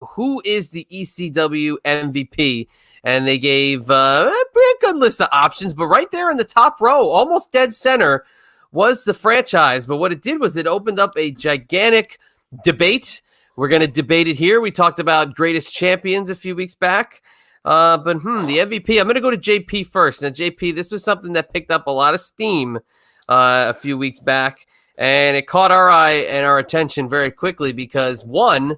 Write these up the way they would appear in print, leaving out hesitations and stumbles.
who is the ECW MVP? And they gave a pretty good list of options, but right there in the top row, almost dead center, was the franchise. But what it did was it opened up a gigantic debate. We're going to debate it here. We talked about greatest champions a few weeks back. But the MVP, I'm going to go to JP first. Now, JP, this was something that picked up a lot of steam a few weeks back, and it caught our eye and our attention very quickly because, one,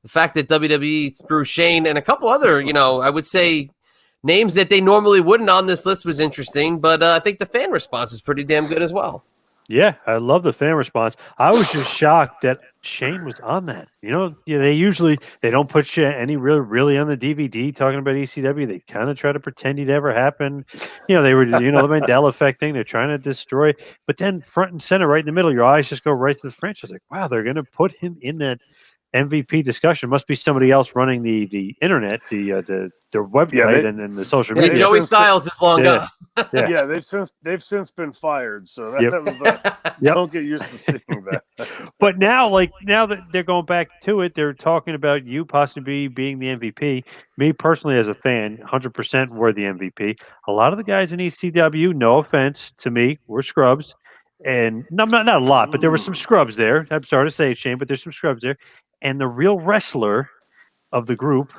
the fact that WWE threw Shane and a couple other, I would say names that they normally wouldn't on this list was interesting, but I think the fan response is pretty damn good as well. Yeah, I love the fan response. I was just shocked that Shane was on that. They don't put any really on the DVD talking about ECW. They kind of try to pretend it never happened. They were, the Mandela effect thing. They're trying to destroy. But then front and center, right in the middle, your eyes just go right to the franchise. Like, wow, they're going to put him in that MVP discussion. Must be somebody else running the internet, the website, and the social media. Joey Styles is long gone. Yeah, they've since been fired. So that was the don't get used to seeing that. But now that they're going back to it, they're talking about you possibly being the MVP. Me personally, as a fan, 100% were the MVP. A lot of the guys in ECW, no offense to me, were scrubs. And not a lot, but there were some scrubs there. I'm sorry to say it, Shane, but there's some scrubs there. And the real wrestler of the group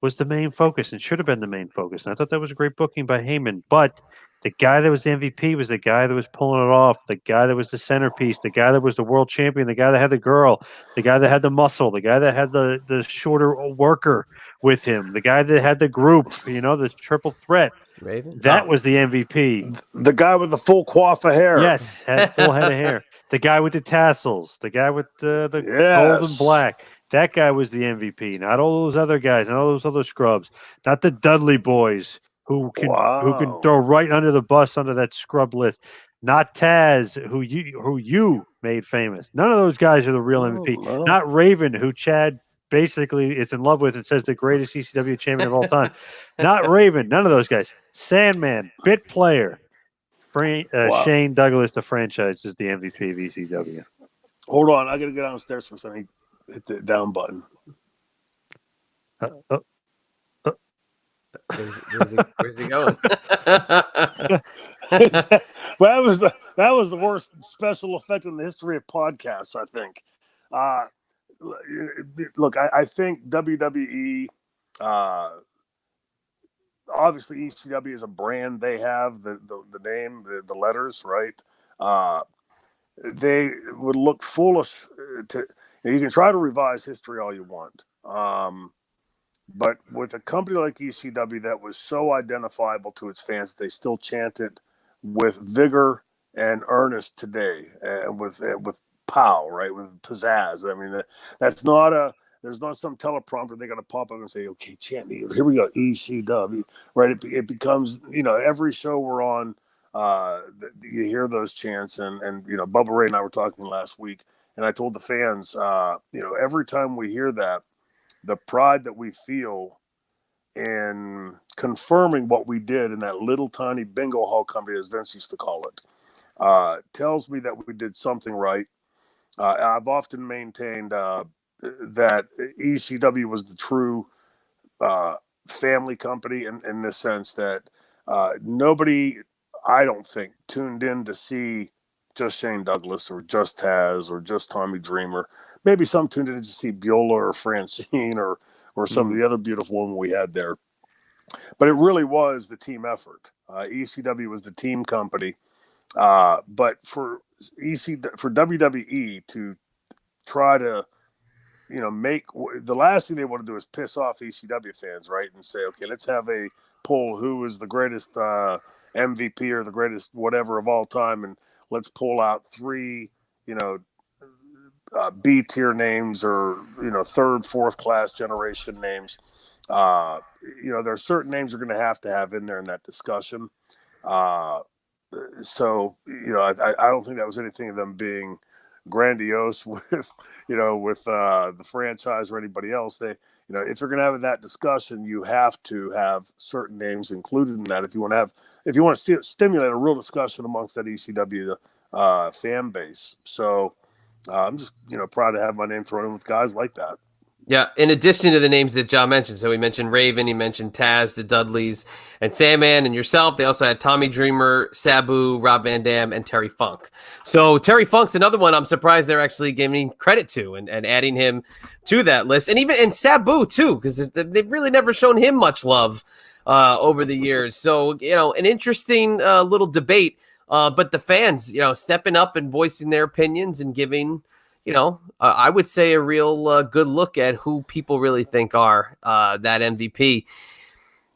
was the main focus and should have been the main focus. And I thought that was a great booking by Heyman. But the guy that was the MVP was the guy that was pulling it off, the guy that was the centerpiece, the guy that was the world champion, the guy that had the girl, the guy that had the muscle, the guy that had the shorter worker with him, the guy that had the group, the triple threat. Raven? That was the MVP. The guy with the full coif of hair. Yes, had full head of hair. The guy with the tassels, the guy with the gold and black. That guy was the MVP. Not all those other guys, not all those other scrubs. Not the Dudley boys who can throw right under the bus under that scrub list. Not Taz, who you made famous. None of those guys are the real MVP. No. Not Raven, who Chad basically is in love with and says the greatest ECW champion of all time. Not Raven. None of those guys. Sandman, bit player. Shane Douglas, the franchise, is the MVP of ECW. Hold on, I got to get downstairs for a second. Hit the down button. Where's he going? That was the worst special effect in the history of podcasts, I think. Look, I think WWE, obviously ECW is a brand. They have the name, the letters, right? They would look foolish to. You can try to revise history all you want, but with a company like ECW that was so identifiable to its fans, they still chant it with vigor and earnest today, and with pow, right, with pizzazz. I mean, there's not some teleprompter they got to pop up and say, okay, chant me. Here we go, ECW, right? It becomes, every show we're on, you hear those chants, and Bubba Ray and I were talking last week, and I told the fans, every time we hear that, the pride that we feel in confirming what we did in that little tiny bingo hall company, as Vince used to call it, tells me that we did something right. I've often maintained that ECW was the true family company in the sense that nobody, I don't think, tuned in to see just Shane Douglas or just Taz or just Tommy Dreamer. Maybe some tuned in to see Beulah or Francine or some of the other beautiful women we had there. But it really was the team effort. ECW was the team company. But for WWE to try to, make the last thing they want to do is piss off ECW fans, right? And say, okay, let's have a poll who is the greatest MVP or the greatest whatever of all time, and let's pull out 3, B tier names or third, fourth class generation names. There are certain names you're going to have in there in that discussion. So I don't think that was anything of them being grandiose with the franchise or anybody else. They if you're going to have that discussion, you have to have certain names included in that if you want to stimulate a real discussion amongst that ECW fan base. So I'm just proud to have my name thrown in with guys like that. Yeah, in addition to the names that John mentioned, so he mentioned Raven, he mentioned Taz, the Dudleys, and Sandman, and yourself. They also had Tommy Dreamer, Sabu, Rob Van Dam, and Terry Funk. So Terry Funk's another one I'm surprised they're actually giving credit to and adding him to that list, and even Sabu too, because they've really never shown him much love over the years. So an interesting little debate, but the fans, stepping up and voicing their opinions and giving. I would say a real good look at who people really think are that MVP.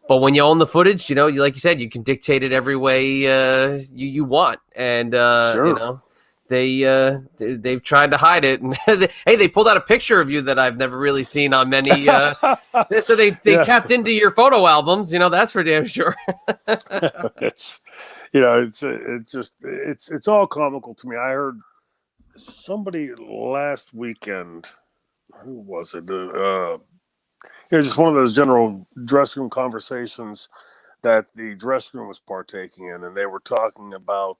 But when you own the footage, like you said, you can dictate it every way you want, and Sure. they've tried to hide it. And they pulled out a picture of you that I've never really seen on many. So they Yeah. tapped into your photo albums. That's for damn sure. It's it's all comical to me. I heard somebody last weekend. Who was it? Just one of those general dressing room conversations that the dressing room was partaking in, and they were talking about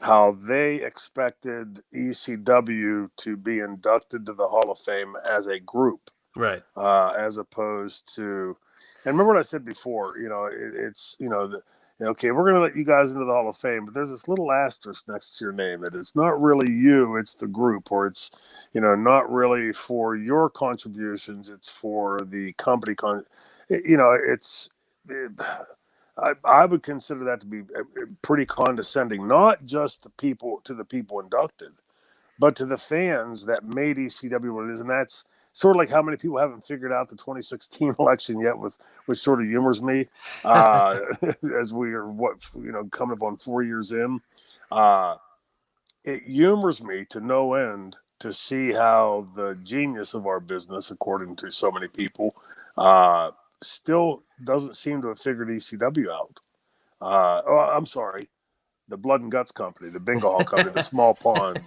how they expected ECW to be inducted to the Hall of Fame as a group, Right. as opposed to. And remember what I said before. It's okay, we're going to let you guys into the Hall of Fame, but there's this little asterisk next to your name that it's not really you, it's the group, or it's not really for your contributions, it's for the company. It's. I would consider that to be pretty condescending, not just to the people inducted, but to the fans that made ECW what it is, and that's sort of like how many people haven't figured out the 2016 election yet, which sort of humors me, as we are coming up on 4 years in. It humors me to no end to see how the genius of our business, according to so many people, still doesn't seem to have figured ECW out. I'm sorry, the Blood and Guts Company, the Bingo Hall Company, the Small Pond,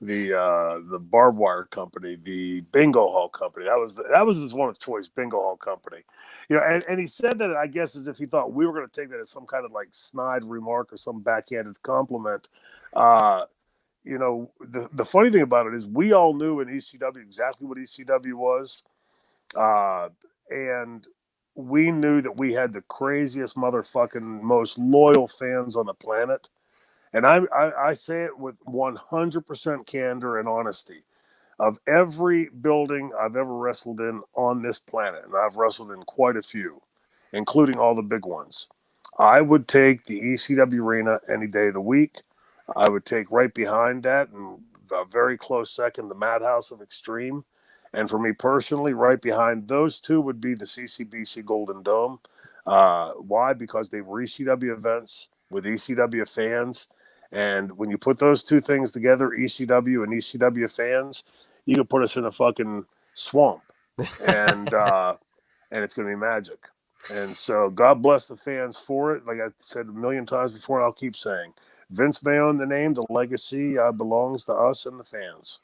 the Barbed Wire Company, the Bingo Hall Company. That was his one of choice, Bingo Hall Company. And he said that, I guess, as if he thought we were going to take that as some kind of like snide remark or some backhanded compliment. The funny thing about it is we all knew in ECW exactly what ECW was. And we knew that we had the craziest motherfucking most loyal fans on the planet. And I say it with 100% candor and honesty. Of every building I've ever wrestled in on this planet, and I've wrestled in quite a few, including all the big ones, I would take the ECW arena any day of the week. I would take right behind that, and a very close second, the Madhouse of Extreme. And for me personally, right behind those two would be the CCBC Golden Dome. Why? Because they were ECW events with ECW fans. And when you put those two things together, ECW and ECW fans, you could put us in a fucking swamp. And it's going to be magic. And so God bless the fans for it. Like I said a million times before, and I'll keep saying, Vince may own the name, the legacy belongs to us and the fans.